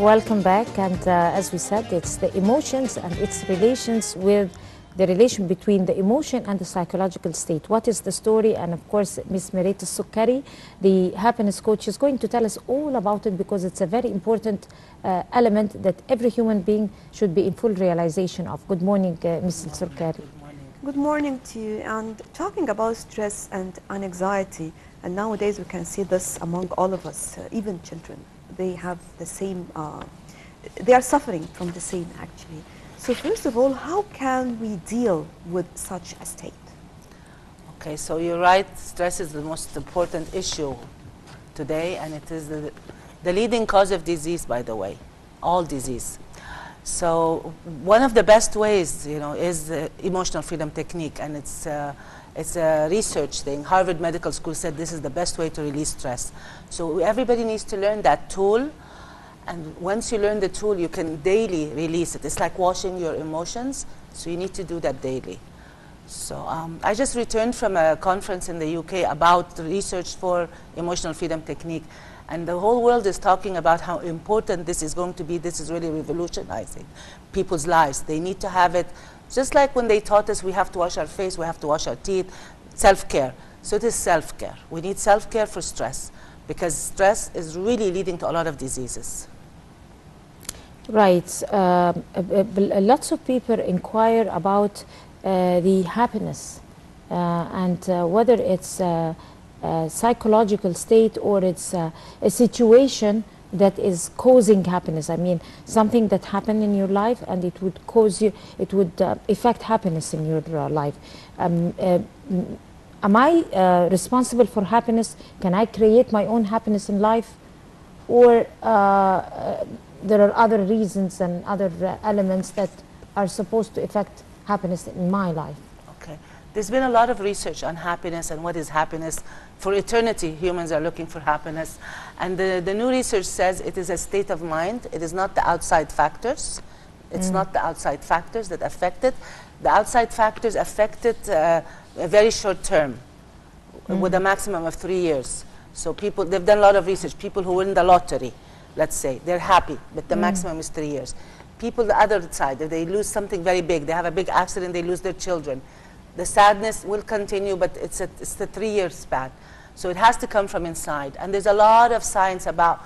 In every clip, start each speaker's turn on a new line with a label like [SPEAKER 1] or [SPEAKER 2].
[SPEAKER 1] Welcome back. And as we said, it's the emotions and its relations with the relation between the emotion and the psychological state. What is the story? And of course, Ms. Mireet Sukkari, the happiness coach, is going to tell us all about it because it's a very important element that every human being should be in full realization of. Good morning, Ms. Sukkari.
[SPEAKER 2] Good morning.
[SPEAKER 3] Good morning to you. And talking about stress and anxiety, and nowadays we can see this among all of us, even children. They have the same, they are suffering from the same actually. So first of all, how can we deal with such a state?
[SPEAKER 2] Okay, so you're right, stress is the most important issue today, and it is the leading cause of disease, by the way, all disease. So one of the best ways, is the emotional freedom technique, and it's a research thing. Harvard Medical School said this is the best way to release stress. So everybody needs to learn that tool, and once you learn the tool, you can daily release it. It's like washing your emotions, so you need to do that daily. So I just returned from a conference in the UK about the research for emotional freedom technique, and the whole world is talking about how important this is going to be. This is really revolutionizing people's lives. They need to have it, just like when they taught us we have to wash our face, we have to wash our teeth, self-care. So it is self-care. We need self-care for stress, because stress is really leading to a lot of diseases.
[SPEAKER 1] Right. Lots of people inquire about the happiness and whether it's a psychological state or it's a situation that is causing happiness. I mean, something that happened in your life and it would cause you, it would affect happiness in your life. Am I responsible for happiness? Can I create my own happiness in life? Or there are other reasons and other elements that are supposed to affect happiness in my life?
[SPEAKER 2] Okay. There's been a lot of research on happiness and what is happiness. For eternity, humans are looking for happiness. And the new research says it is a state of mind. It is not the outside factors. It's not the outside factors that affect it. The outside factors affect it a very short term, with a maximum of 3 years. So people, they've done a lot of research. People who win the lottery, let's say, they're happy, but the maximum is 3 years. People the other side, if they lose something very big, they have a big accident, they lose their children, the sadness will continue, but it's the 3-year span. So it has to come from inside. And there's a lot of science about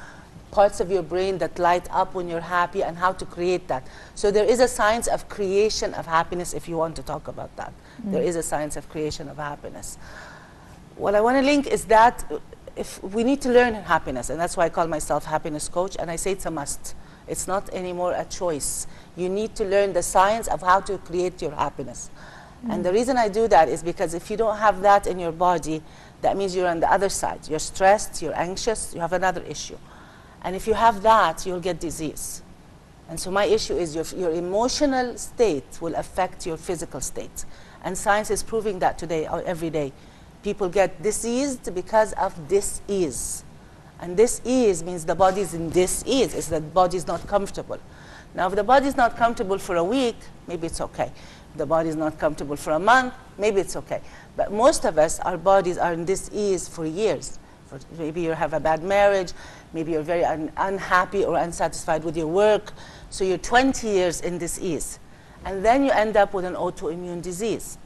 [SPEAKER 2] parts of your brain that light up when you're happy and how to create that. So there is a science of creation of happiness, if you want to talk about that. There is a science of creation of happiness. What I want to link is that if we need to learn happiness, and that's why I call myself happiness coach, and I say it's a must. It's not anymore a choice. You need to learn the science of how to create your happiness. And the reason I do that is because if you don't have that in your body, that means you're on the other side. You're stressed, you're anxious, you have another issue. And if you have that, you'll get disease. And so my issue is your emotional state will affect your physical state. And science is proving that today, every day. People get diseased because of dis-ease. And dis-ease means the body's in dis-ease. It's that the body's not comfortable. Now, if the body's not comfortable for a week, maybe it's okay. If the body's not comfortable for a month, maybe it's okay. But most of us, our bodies are in dis-ease for years. Maybe you have a bad marriage, maybe you're very unhappy or unsatisfied with your work. So you're 20 years in dis-ease. And then you end up with an autoimmune disease.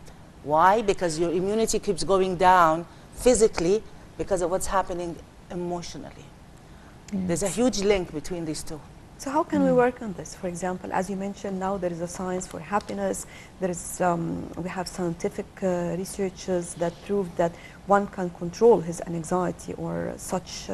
[SPEAKER 2] Why? Because your immunity keeps going down physically because of what's happening emotionally. There's a huge link between these two.
[SPEAKER 3] So how can we work on this? For example, as you mentioned, now there is a science for happiness. There is, we have scientific researches that prove that one can control his anxiety or such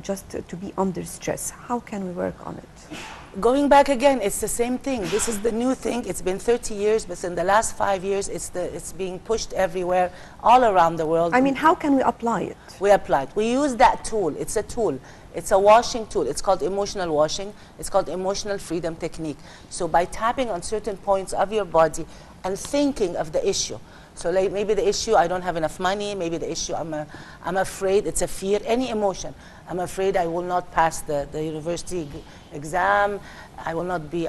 [SPEAKER 3] just to be under stress. How can we work on it?
[SPEAKER 2] Going back again, it's the same thing. This is the new thing. It's been 30 years, but in the last 5 years, it's being pushed everywhere, all around the world.
[SPEAKER 3] I mean, how can we apply it?
[SPEAKER 2] We apply it. We use that tool. It's a tool. It's a washing tool. It's called emotional washing. It's called emotional freedom technique. So by tapping on certain points of your body and thinking of the issue. So like maybe the issue, I don't have enough money. Maybe the issue, I'm afraid. It's a fear, any emotion. I'm afraid I will not pass the university exam. I will not be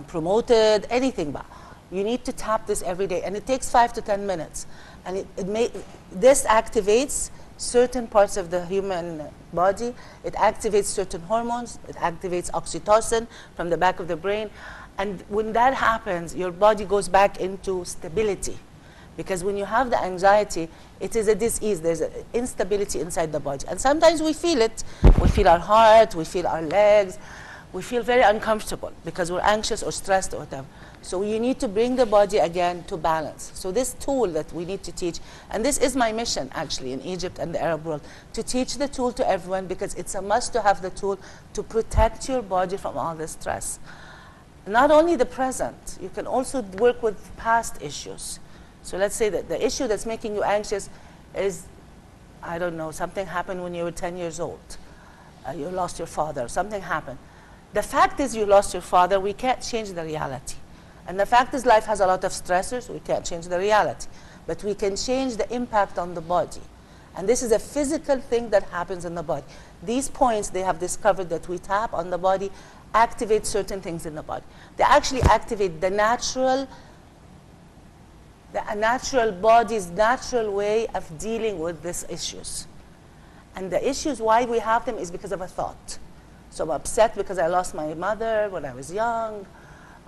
[SPEAKER 2] promoted, anything. But you need to tap this every day. And it takes 5 to 10 minutes. And this activates certain parts of the human body. It activates certain hormones. It activates oxytocin from the back of the brain. And when that happens, your body goes back into stability. Because when you have the anxiety, it is a disease. There's an instability inside the body. And sometimes we feel it. We feel our heart, we feel our legs. We feel very uncomfortable because we're anxious or stressed or whatever. So you need to bring the body again to balance. So this tool that we need to teach, and this is my mission actually in Egypt and the Arab world, to teach the tool to everyone, because it's a must to have the tool to protect your body from all the stress. Not only the present, you can also work with past issues. So let's say that the issue that's making you anxious is, I don't know, something happened when you were 10 years old. You lost your father, something happened. The fact is you lost your father, we can't change the reality. And the fact is life has a lot of stressors, we can't change the reality. But we can change the impact on the body. And this is a physical thing that happens in the body. These points they have discovered that we tap on the body activate certain things in the body. They actually activate the natural body's natural way of dealing with these issues. And the issues, why we have them, is because of a thought. So I'm upset because I lost my mother when I was young.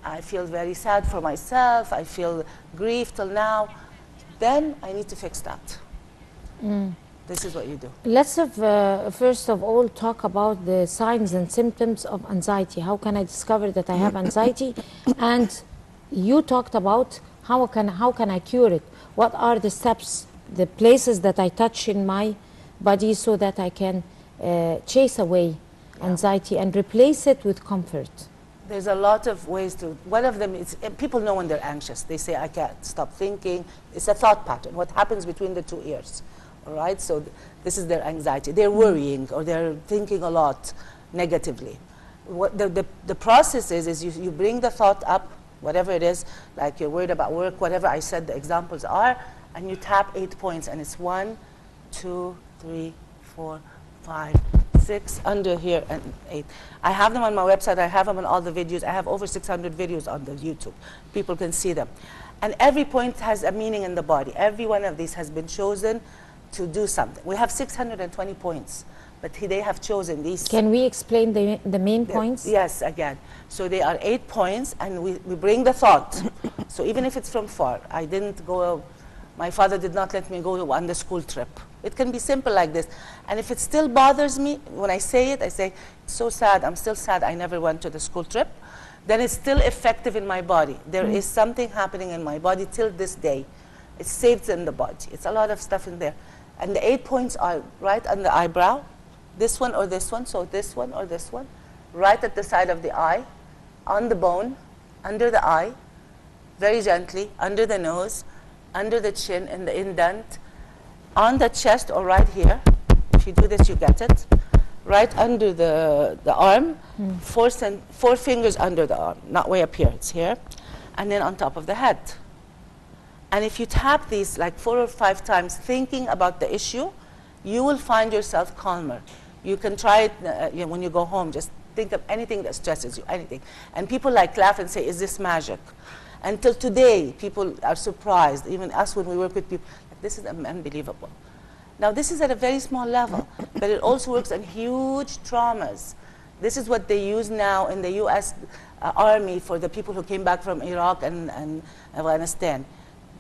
[SPEAKER 2] I feel very sad for myself. I feel grief till now. Then I need to fix that. This is what you do.
[SPEAKER 1] Let's first of all talk about the signs and symptoms of anxiety. How can I discover that I have anxiety? And you talked about how can I cure it? What are the steps, the places that I touch in my body so that I can chase away anxiety and replace it with comfort?
[SPEAKER 2] There's a lot of ways to, one of them is, people know when they're anxious. They say, I can't stop thinking. It's a thought pattern, what happens between the two ears, all right? So this is their anxiety. They're worrying or they're thinking a lot negatively. What the process is you bring the thought up, whatever it is, like you're worried about work, whatever I said the examples are, and you tap 8 points, and it's 1, 2, 3, 4, 5, 6, under here, and 8. I have them on my website. I have them on all the videos. I have over 600 videos on the YouTube. People can see them. And every point has a meaning in the body. Every one of these has been chosen to do something. We have 620 points, but they have chosen these.
[SPEAKER 1] Can we explain the main points?
[SPEAKER 2] Yes, again. So they are 8 points, and we bring the thought. So even if it's from far, I didn't go, my father did not let me go on the school trip. It can be simple like this. And if it still bothers me, when I say it, I say, it's so sad, I'm still sad I never went to the school trip. Then it's still effective in my body. There is something happening in my body till this day. It's saved in the body. It's a lot of stuff in there. And the 8 points are right on the eyebrow, this one or this one, so this one or this one, right at the side of the eye, on the bone, under the eye, very gently, under the nose, under the chin, in the indent, on the chest or right here. If you do this, you get it. Right under the arm, 4 fingers under the arm, not way up here, it's here, and then on top of the head. And if you tap these like 4 or 5 times, thinking about the issue, you will find yourself calmer. You can try it when you go home. Just think of anything that stresses you, anything. And people like laugh and say, is this magic? Until today, people are surprised, even us when we work with people, like, this is unbelievable. Now, this is at a very small level, but it also works on huge traumas. This is what they use now in the U.S. Army for the people who came back from Iraq and Afghanistan,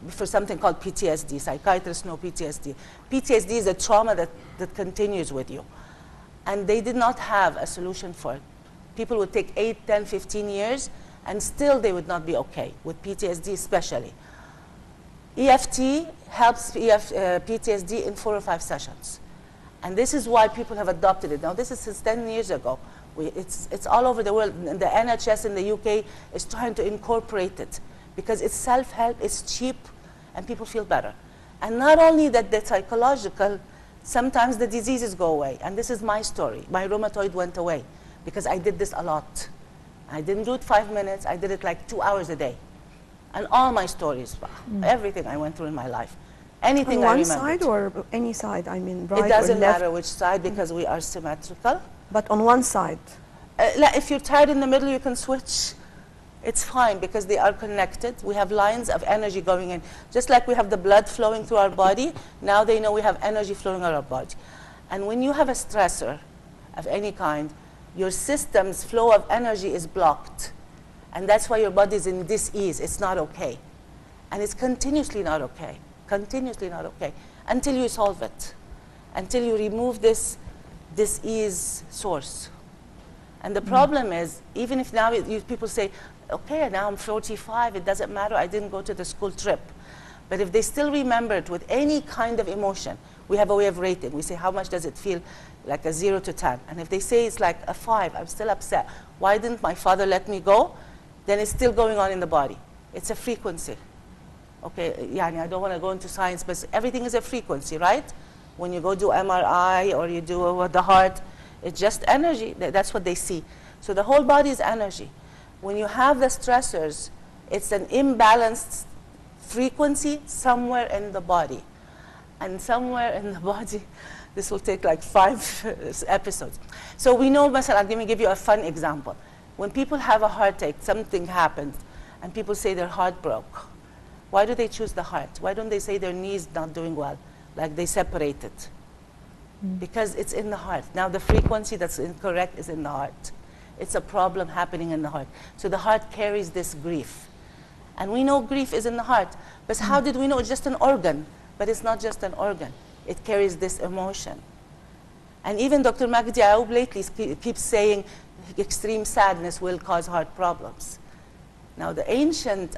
[SPEAKER 2] for something called PTSD. Psychiatrists know PTSD. PTSD is a trauma that continues with you. And they did not have a solution for it. People would take 8, 10, 15 years, and still they would not be okay, with PTSD especially. EFT helps PTSD in 4 or 5 sessions. And this is why people have adopted it. Now, this is since 10 years ago. It's all over the world. And the NHS in the UK is trying to incorporate it because it's self-help, it's cheap, and people feel better. And not only that, the psychological, sometimes the diseases go away. And this is my story. My rheumatoid went away because I did this a lot. I didn't do it 5 minutes. I did it like 2 hours a day. And all my stories, everything I went through in my life, anything I remember.
[SPEAKER 3] On one side or any side? I mean, right or left?
[SPEAKER 2] It doesn't matter which side because we are symmetrical.
[SPEAKER 3] But on one side?
[SPEAKER 2] If you're tired in the middle, you can switch. It's fine because they are connected. We have lines of energy going in. Just like we have the blood flowing through our body, now they know we have energy flowing out our body. And when you have a stressor of any kind, your system's flow of energy is blocked. And that's why your body is in dis-ease. It's not okay. And it's continuously not okay. Continuously not okay. Until you solve it. Until you remove this dis-ease source. And the problem is, even if now people say, okay, now I'm 45, it doesn't matter, I didn't go to the school trip. But if they still remember it with any kind of emotion, we have a way of rating. We say, how much does it feel, like a 0 to 10? And if they say it's like a 5, I'm still upset. Why didn't my father let me go? Then it's still going on in the body. It's a frequency. Okay, yani I don't want to go into science, but everything is a frequency, right? When you go do MRI or you do the heart, it's just energy. That's what they see. So the whole body is energy. When you have the stressors, it's an imbalanced frequency somewhere in the body. And somewhere in the body, this will take like 5 episodes. So we know, let me give you a fun example. When people have a heartache, something happens, and people say their heart broke. Why do they choose the heart? Why don't they say their knee's not doing well, like they separated? Because it's in the heart. Now the frequency that's incorrect is in the heart. It's a problem happening in the heart. So the heart carries this grief. And we know grief is in the heart. But how did we know? It's just an organ. But it's not just an organ. It carries this emotion. And even Dr. Magdi Ayoub lately keeps saying extreme sadness will cause heart problems. Now the ancient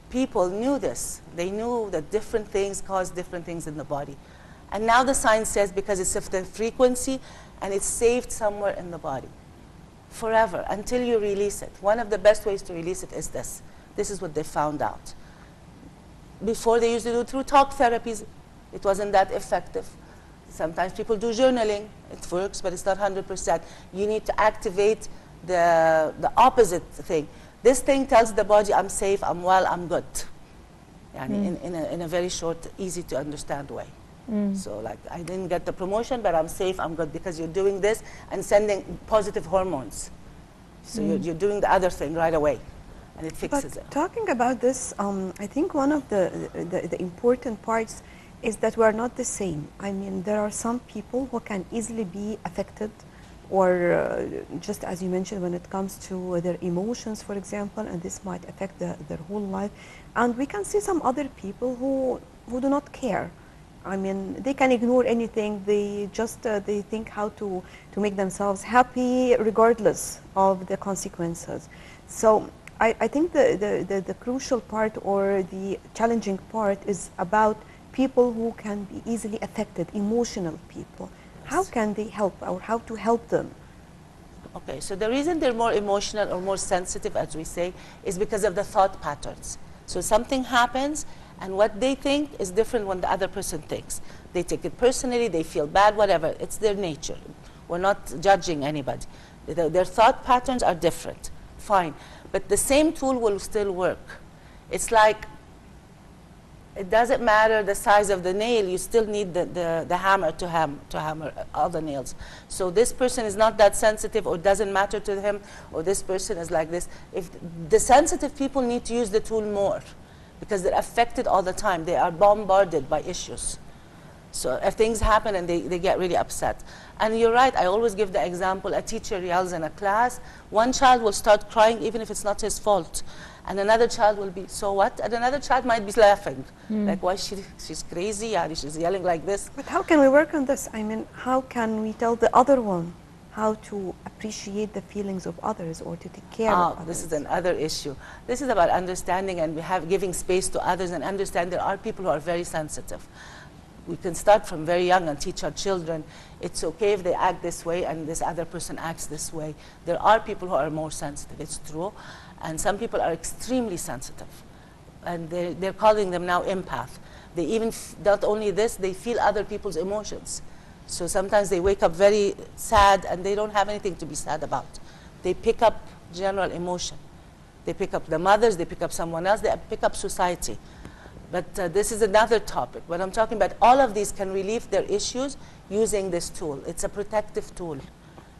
[SPEAKER 2] people knew this. They knew that different things cause different things in the body. And now the science says because it's of the frequency and it's saved somewhere in the body forever until you release it. One of the best ways to release it is this. This is what they found out. Before they used to do it through talk therapies. It wasn't that effective. Sometimes people do journaling. It works, but it's not 100%. You need to activate the opposite thing. This thing tells the body, I'm safe, I'm well, I'm good. In a very short, easy to understand way. So like, I didn't get the promotion, but I'm safe, I'm good, because you're doing this and sending positive hormones. So you're doing the other thing right away, and it fixes it.
[SPEAKER 3] Talking about this, I think one of the important parts is that we're not the same. I mean, there are some people who can easily be affected, or just as you mentioned, when it comes to their emotions, for example, and this might affect their whole life. And we can see some other people who do not care. I mean, they can ignore anything. They just they think how to make themselves happy regardless of the consequences. So I think the crucial part or the challenging part is about people who can be easily affected, emotional people. How can they help, or how to help them?
[SPEAKER 2] Okay, so the reason they're more emotional or more sensitive, as we say, is because of the thought patterns. So something happens, and what they think is different when the other person thinks. They take it personally, they feel bad, whatever. It's their nature. We're not judging anybody. Their thought patterns are different. Fine. But the same tool will still work. It's like, it doesn't matter the size of the nail, you still need the hammer to hammer all the nails. So this person is not that sensitive, or doesn't matter to him, or this person is like this. If the sensitive people need to use the tool more, because they're affected all the time. They are bombarded by issues. So if things happen and they get really upset. And you're right, I always give the example, a teacher yells in a class, one child will start crying even if it's not his fault. And another child will be, so what? And another child might be laughing. Like, why she's crazy, yeah, she's yelling like this.
[SPEAKER 3] But how can we work on this? I mean, how can we tell the other one how to appreciate the feelings of others, or to take care of others?
[SPEAKER 2] This is another issue. This is about understanding and giving space to others, and understand there are people who are very sensitive. We can start from very young and teach our children, it's okay if they act this way and this other person acts this way. There are people who are more sensitive, it's true. And some people are extremely sensitive. And they're calling them now empath. They even, not only this, they feel other people's emotions. So sometimes they wake up very sad and they don't have anything to be sad about. They pick up general emotion. They pick up the mothers, they pick up someone else, they pick up society. But this is another topic. What I'm talking about, all of these can relieve their issues using this tool. It's a protective tool.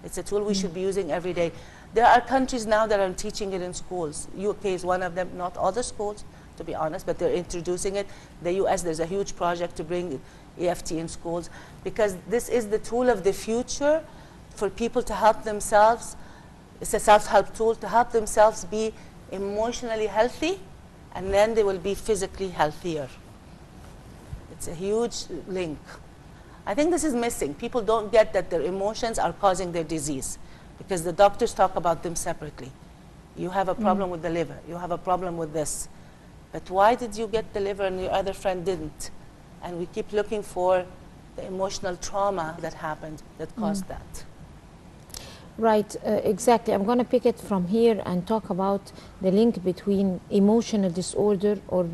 [SPEAKER 2] It's a tool we should be using every day. There are countries now that are teaching it in schools. UK is one of them, not all the schools, to be honest, but they're introducing it. The US, there's a huge project to bring EFT in schools, because this is the tool of the future for people to help themselves. It's a self-help tool to help themselves be emotionally healthy, and then they will be physically healthier. It's a huge link. I think this is missing. People don't get that their emotions are causing their disease, because the doctors talk about them separately. You have a problem with the liver. You have a problem with this. But why did you get the liver and your other friend didn't? And we keep looking for the emotional trauma that happened that caused that.
[SPEAKER 1] Right, exactly. I'm going to pick it from here and talk about the link between emotional disorder or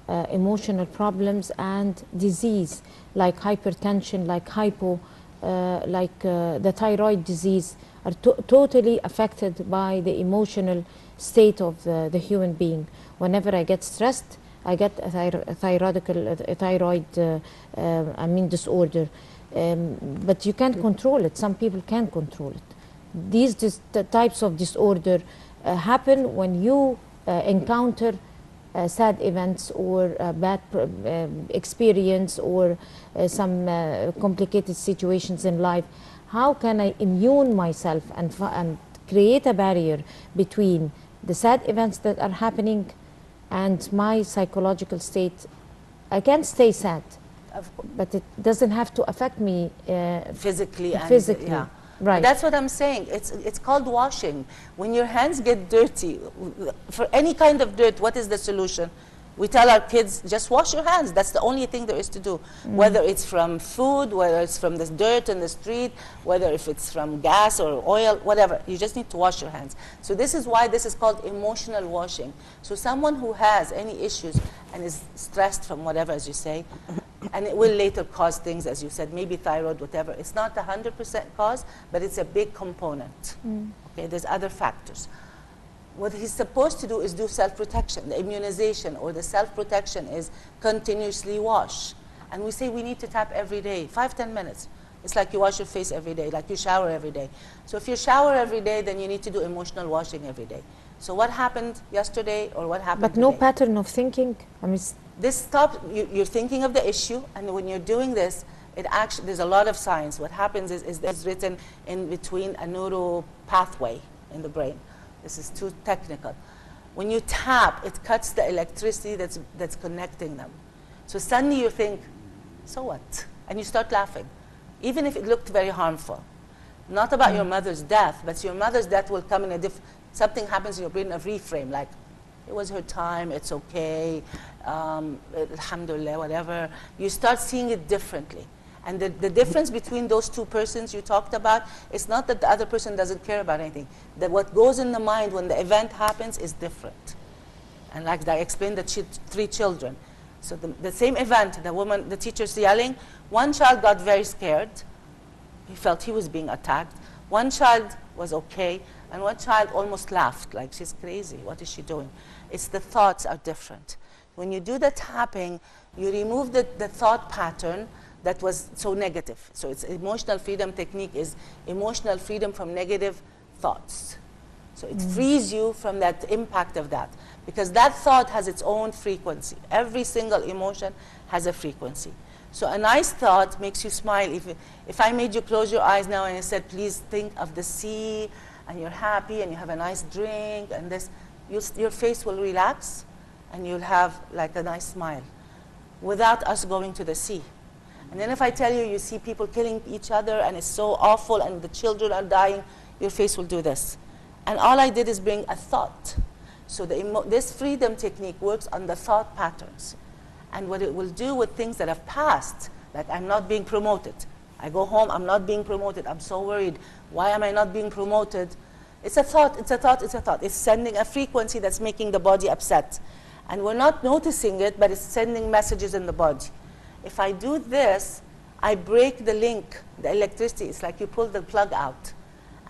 [SPEAKER 1] emotional problems and disease, like hypertension, like hypo, the thyroid disease, are totally affected by the emotional state of the human being. Whenever I get stressed, I get a thyroid disorder. But you can't control it. Some people can't control it. These the types of disorder happen when you encounter sad events or bad experience or some complicated situations in life. How can I immune myself and create a barrier between the sad events that are happening and my psychological state? I can stay sad, but it doesn't have to affect me
[SPEAKER 2] physically.
[SPEAKER 1] Physically.
[SPEAKER 2] Yeah.
[SPEAKER 1] Right.
[SPEAKER 2] That's what I'm saying. It's called washing. When your hands get dirty, for any kind of dirt, what is the solution? We tell our kids, just wash your hands. That's the only thing there is to do. Whether it's from food, whether it's from the dirt in the street, whether if it's from gas or oil, whatever. You just need to wash your hands. So this is why this is called emotional washing. So someone who has any issues and is stressed from whatever, as you say, and it will later cause things, as you said, maybe thyroid, whatever. It's not 100% cause, but it's a big component. Okay, there's other factors. What he's supposed to do is do self-protection. The immunization or the self-protection is continuously wash. And we say we need to tap every day, 5-10 minutes. It's like you wash your face every day, like you shower every day. So if you shower every day, then you need to do emotional washing every day. So what happened yesterday or what happened
[SPEAKER 1] But no
[SPEAKER 2] today?
[SPEAKER 1] pattern of thinking? I mean,
[SPEAKER 2] This stops, you're thinking of the issue, and when you're doing this, it actually, there's a lot of science. What happens is there's written in between a neural pathway in the brain. This is too technical. When you tap, it cuts the electricity that's connecting them. So suddenly you think, so what? And you start laughing, even if it looked very harmful. Not about your mother's death, but your mother's death will come in a something happens in your brain, a reframe, like, it was her time, it's okay, alhamdulillah, whatever. You start seeing it differently. And the difference between those two persons you talked about, it's not that the other person doesn't care about anything. That what goes in the mind when the event happens is different. And like I explained, the 3 children. So the same event, the teacher's yelling, one child got very scared. He felt he was being attacked. One child was okay, and one child almost laughed, like, she's crazy, what is she doing? It's the thoughts are different. When you do the tapping, you remove the thought pattern that was so negative. So it's emotional freedom technique is emotional freedom from negative thoughts. So it frees you from that impact of that, because that thought has its own frequency. Every single emotion has a frequency. So a nice thought makes you smile. If I made you close your eyes now and I said, please think of the sea, and you're happy and you have a nice drink, and this, your face will relax and you'll have like a nice smile without us going to the sea. And then if I tell you, you see people killing each other and it's so awful and the children are dying, your face will do this. And all I did is bring a thought. So this freedom technique works on the thought patterns. And what it will do with things that have passed, like I'm not being promoted. I go home, I'm not being promoted. I'm so worried. Why am I not being promoted? It's a thought, it's a thought, it's a thought. It's sending a frequency that's making the body upset. And we're not noticing it, but it's sending messages in the body. If I do this, I break the link, the electricity. It's like you pull the plug out.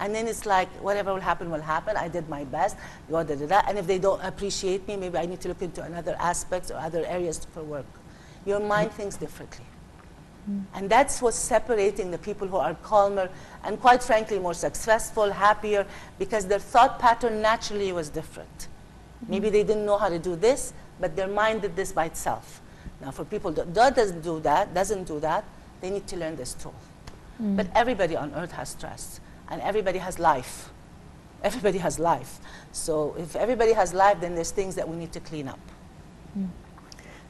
[SPEAKER 2] And then it's like, whatever will happen, will happen. I did my best. And if they don't appreciate me, maybe I need to look into another aspects or other areas for work. Your mind thinks differently. And that's what's separating the people who are calmer and, quite frankly, more successful, happier, because their thought pattern naturally was different. Maybe they didn't know how to do this, but their mind did this by itself. Now, for people that doesn't do that, they need to learn this tool. But everybody on earth has stress, and everybody has life. Everybody has life. So if everybody has life, then there's things that we need to clean up.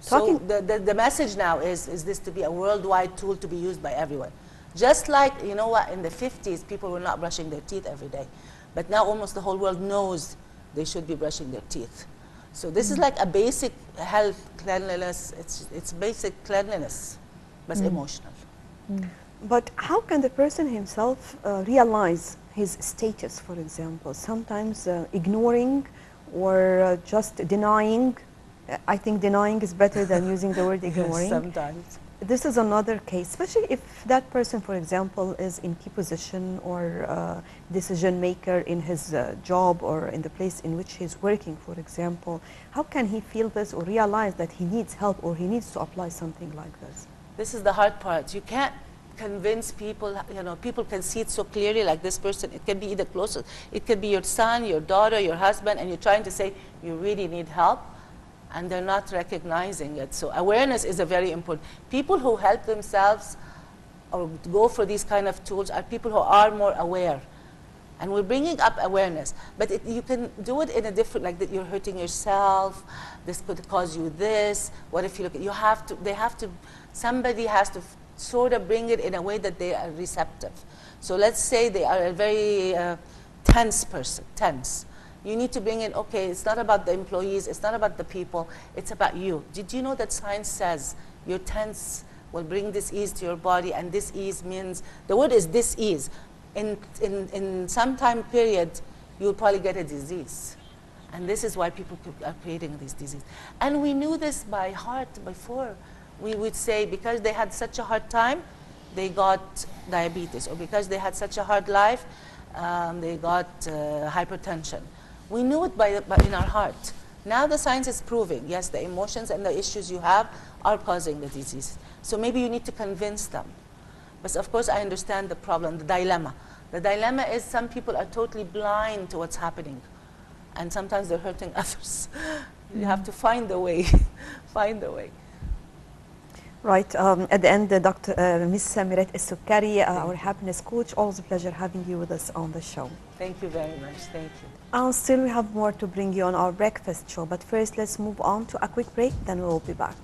[SPEAKER 2] So the message now is this to be a worldwide tool to be used by everyone. Just like, you know what, in the 50s, people were not brushing their teeth every day. But now almost the whole world knows they should be brushing their teeth. So this is like a basic health, cleanliness. It's basic cleanliness, but emotional.
[SPEAKER 3] But how can the person himself realize his status, for example? Sometimes ignoring or just denying. I think denying is better than using the word ignoring.
[SPEAKER 2] Yes, sometimes.
[SPEAKER 3] This is another case, especially if that person, for example, is in key position or decision maker in his job or in the place in which he's working, for example. How can he feel this or realize that he needs help or he needs to apply something like this?
[SPEAKER 2] This is the hard part. You can't convince people, you know, people can see it so clearly, like this person. It can be either closest, it could be your son, your daughter, your husband, and you're trying to say you really need help, and they're not recognizing it. So awareness is a very important. People who help themselves or go for these kind of tools are people who are more aware. And we're bringing up awareness. But you can do it in a different, like that you're hurting yourself, this could cause you this, what if you look at, somebody has to sort of bring it in a way that they are receptive. So let's say they are a very tense person, tense. You need to bring in, okay, it's not about the employees, it's not about the people, it's about you. Did you know that science says your tense will bring this ease to your body, and this ease means, the word is this ease. In some time period, you'll probably get a disease. And this is why people are creating these diseases. And we knew this by heart before. We would say because they had such a hard time, they got diabetes, or because they had such a hard life, they got hypertension. We knew it in our heart. Now the science is proving, yes, the emotions and the issues you have are causing the disease. So maybe you need to convince them. But of course, I understand the problem, the dilemma. The dilemma is some people are totally blind to what's happening. And sometimes they're hurting others. You have to find the way, find the way.
[SPEAKER 3] Right. At the end, Dr. Ms. Mirat Essukari, our happiness coach, always a pleasure having you with us on the show.
[SPEAKER 2] Thank you very much. Thank you.
[SPEAKER 3] And still we have more to bring you on our breakfast show. But first, let's move on to a quick break, then we will be back.